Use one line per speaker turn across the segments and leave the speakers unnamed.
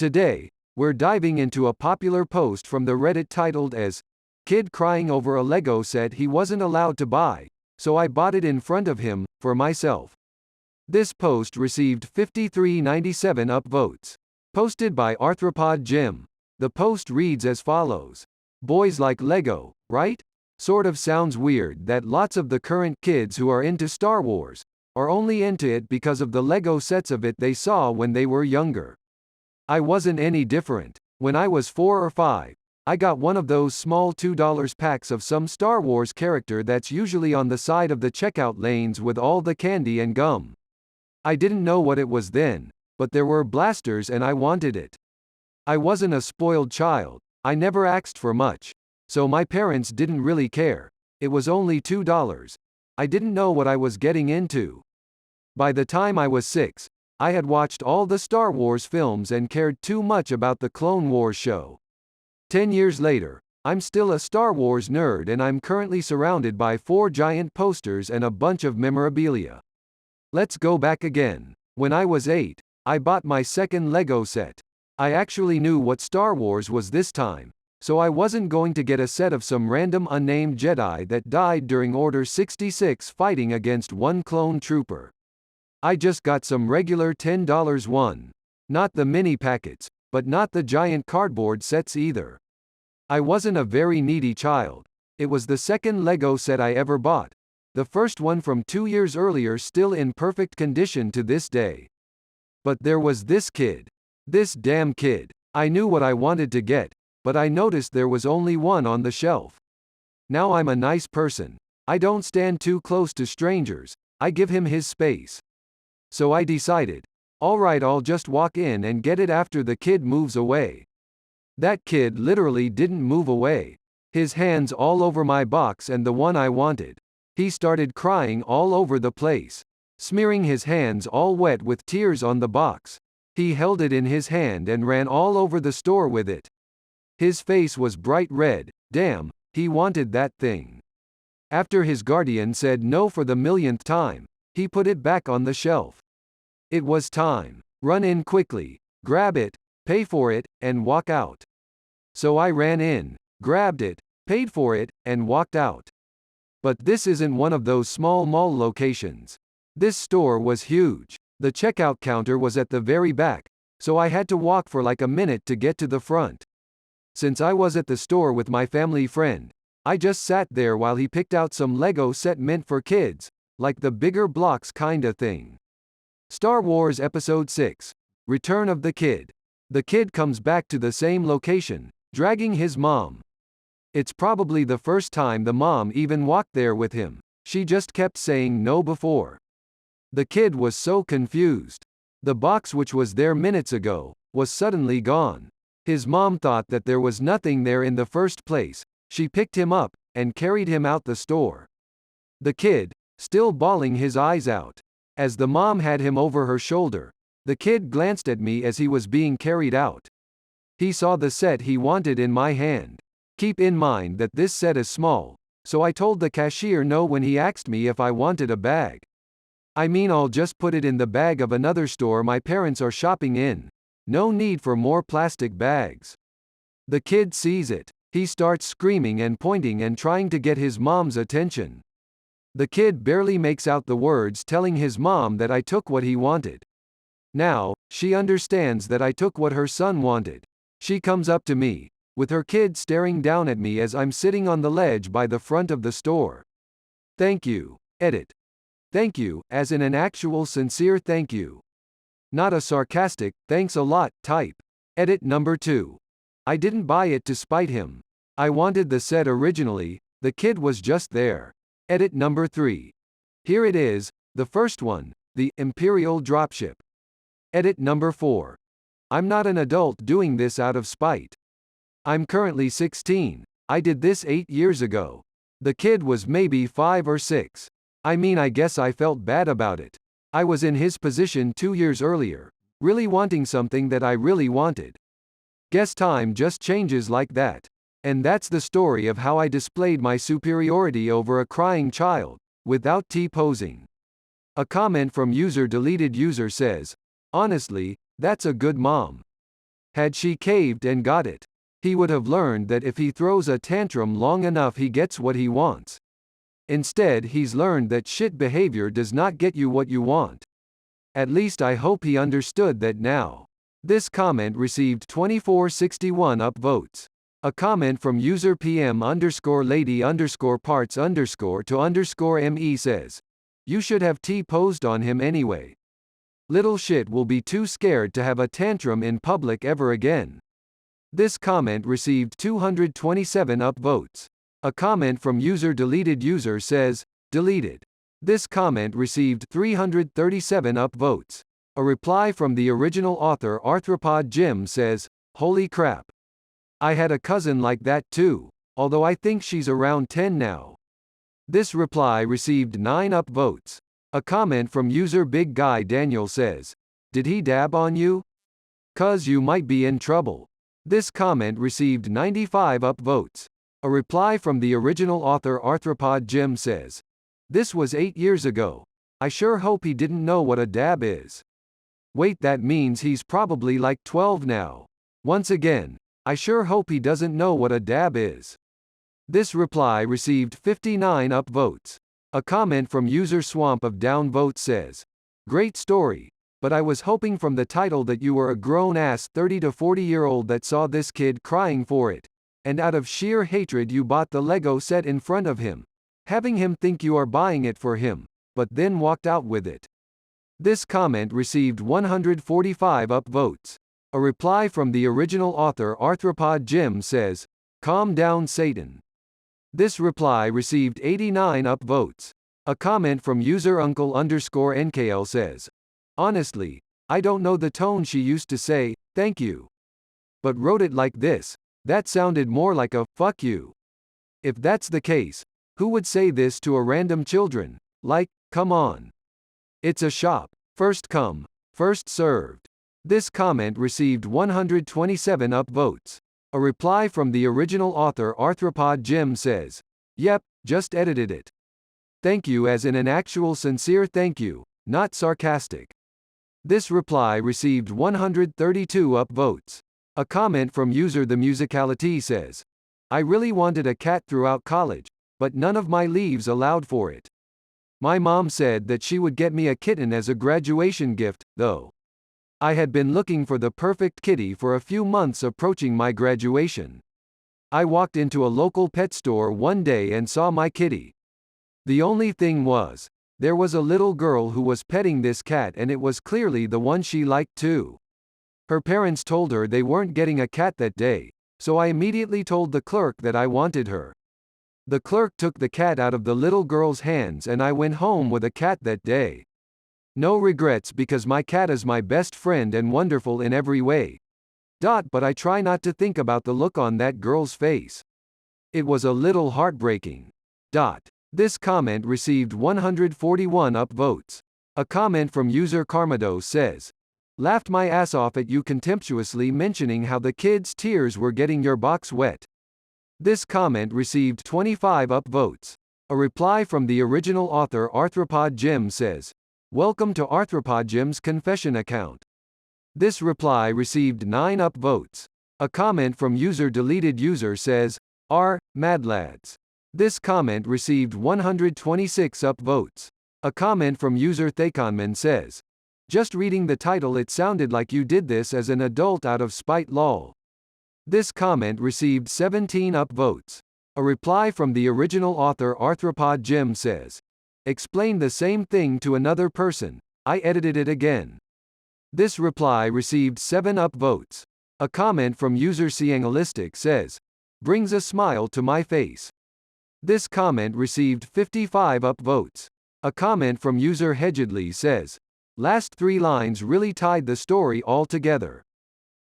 Today, we're diving into a popular post from the Reddit titled as, "Kid crying over a Lego set he wasn't allowed to buy, so I bought it in front of him, for myself." This post received 5397 upvotes. Posted by ArthropodJim. The post reads as follows. Boys like Lego, right? Sort of sounds weird that lots of the current kids who are into Star Wars are only into it because of the Lego sets of it they saw when they were younger. I wasn't any different. When I was 4 or 5, I got one of those small $2 packs of some Star Wars character that's usually on the side of the checkout lanes with all the candy and gum. I didn't know what it was then, but there were blasters and I wanted it. I wasn't a spoiled child, I never asked for much. So my parents didn't really care. It was only $2. I didn't know what I was getting into. By the time I was 6, I had watched all the Star Wars films and cared too much about the Clone Wars show. 10 years later, I'm still a Star Wars nerd and I'm currently surrounded by 4 giant posters and a bunch of memorabilia. Let's go back again. When I was 8, I bought my second Lego set. I actually knew what Star Wars was this time, so I wasn't going to get a set of some random unnamed Jedi that died during Order 66 fighting against one clone trooper. I just got some regular $10 one. Not the mini packets, but not the giant cardboard sets either. I wasn't a very needy child. It was the second Lego set I ever bought. The first one from 2 years earlier still in perfect condition to this day. But there was this kid. This damn kid. I knew what I wanted to get, but I noticed there was only one on the shelf. Now I'm a nice person. I don't stand too close to strangers, I give him his space. So I decided, alright, I'll just walk in and get it after the kid moves away. That kid literally didn't move away. His hands all over my box and the one I wanted. He started crying all over the place, smearing his hands all wet with tears on the box. He held it in his hand and ran all over the store with it. His face was bright red. Damn, he wanted that thing. After his guardian said no for the millionth time, he put it back on the shelf. It was time. Run in quickly, grab it, pay for it, and walk out. So I ran in, grabbed it, paid for it, and walked out. But this isn't one of those small mall locations. This store was huge. The checkout counter was at the very back, so I had to walk for like a minute to get to the front. Since I was at the store with my family friend, I just sat there while he picked out some Lego set meant for kids, like the bigger blocks kinda thing. Star Wars Episode 6. Return of the Kid. The kid comes back to the same location, dragging his mom. It's probably the first time the mom even walked there with him. She just kept saying no before. The kid was so confused. The box which was there minutes ago was suddenly gone. His mom thought that there was nothing there in the first place. She picked him up and carried him out the store. The kid, still bawling his eyes out. As the mom had him over her shoulder, the kid glanced at me as he was being carried out. He saw the set he wanted in my hand. Keep in mind that this set is small, so I told the cashier no when he asked me if I wanted a bag. I mean, I'll just put it in the bag of another store my parents are shopping in. No need for more plastic bags. The kid sees it. He starts screaming and pointing and trying to get his mom's attention. The kid barely makes out the words telling his mom that I took what he wanted. Now, she understands that I took what her son wanted. She comes up to me, with her kid staring down at me as I'm sitting on the ledge by the front of the store. Thank you. Edit. Thank you, as in an actual sincere thank you. Not a sarcastic, thanks a lot, type. Edit number 2. I didn't buy it to spite him. I wanted the set originally, the kid was just there. Edit number 3. Here it is, the first one, the Imperial dropship. Edit number 4. I'm not an adult doing this out of spite. I'm currently 16. I did this 8 years ago. The kid was maybe 5 or 6. I mean, I guess I felt bad about it. I was in his position 2 years earlier, really wanting something that I really wanted. Guess time just changes like that. And that's the story of how I displayed my superiority over a crying child, without T-posing. A comment from user deleted user says, honestly, that's a good mom. Had she caved and got it, he would have learned that if he throws a tantrum long enough he gets what he wants. Instead he's learned that shit behavior does not get you what you want. At least I hope he understood that now. This comment received 2461 upvotes. A comment from user PM_lady_parts_to_me says, "You should have T-posed on him anyway. Little shit will be too scared to have a tantrum in public ever again." This comment received 227 upvotes. A comment from user deleted user says, "Deleted." This comment received 337 upvotes. A reply from the original author ArthropodJim says, "Holy crap. I had a cousin like that too, although I think she's around 10 now." This reply received 9 upvotes. A comment from user Big Guy Daniel says, "Did he dab on you? 'Cause you might be in trouble." This comment received 95 upvotes. A reply from the original author ArthropodJim says, "This was 8 years ago. I sure hope he didn't know what a dab is. Wait, that means he's probably like 12 now. Once again, I sure hope he doesn't know what a dab is." This reply received 59 upvotes. A comment from user Swamp of Downvote says, "Great story, but I was hoping from the title that you were a grown-ass 30 to 40-year-old that saw this kid crying for it, and out of sheer hatred you bought the Lego set in front of him, having him think you are buying it for him, but then walked out with it." This comment received 145 upvotes. A reply from the original author ArthropodJim says, "Calm down, Satan." This reply received 89 upvotes. A comment from user uncle_NKL says, "Honestly, I don't know the tone she used to say, 'Thank you,' but wrote it like this. That sounded more like a 'fuck you.' If that's the case, who would say this to a random children? Like, come on. It's a shop. First come, first served." This comment received 127 upvotes. A reply from the original author ArthropodJim says, "Yep, just edited it. Thank you as in an actual sincere thank you, not sarcastic." This reply received 132 upvotes. A comment from user The Musicality says, "I really wanted a cat throughout college, but none of my leaves allowed for it. My mom said that she would get me a kitten as a graduation gift, though. I had been looking for the perfect kitty for a few months approaching my graduation. I walked into a local pet store one day and saw my kitty. The only thing was, there was a little girl who was petting this cat and it was clearly the one she liked too. Her parents told her they weren't getting a cat that day, so I immediately told the clerk that I wanted her. The clerk took the cat out of the little girl's hands and I went home with a cat that day. No regrets because my cat is my best friend and wonderful in every way. But I try not to think about the look on that girl's face. It was a little heartbreaking. This comment received 141 upvotes. A comment from user Carmado says, "Laughed my ass off at you contemptuously mentioning how the kid's tears were getting your box wet." This comment received 25 upvotes. A reply from the original author ArthropodJim says, "Welcome to ArthropodJim's confession account." This reply received 9 upvotes. A comment from user deleted user says, "Mad lads." This comment received 126 upvotes. A comment from user Thakonman says, "Just reading the title it sounded like you did this as an adult out of spite lol." This comment received 17 upvotes. A reply from the original author ArthropodJim says, "Explain the same thing to another person, I edited it again." This reply received 7 upvotes. A comment from user Seangalistic says, "Brings a smile to my face." This comment received 55 upvotes. A comment from user Hedgedly says, "Last 3 lines really tied the story all together."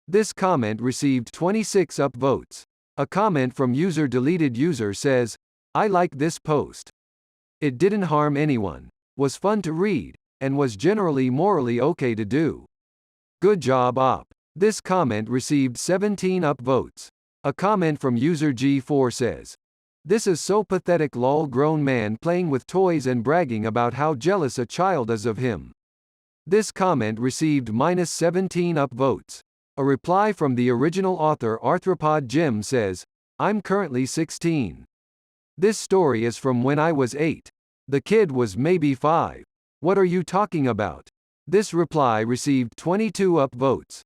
This comment received 26 upvotes. A comment from user deleted user says, "I like this post. It didn't harm anyone, was fun to read, and was generally morally okay to do. Good job op." This comment received 17 upvotes. A comment from user G4 says, "This is so pathetic lol, grown man playing with toys and bragging about how jealous a child is of him." This comment received -17 upvotes. A reply from the original author ArthropodJim says, I'm currently 16. This story is from when I was 8. The kid was maybe 5. What are you talking about? This reply received 22 upvotes.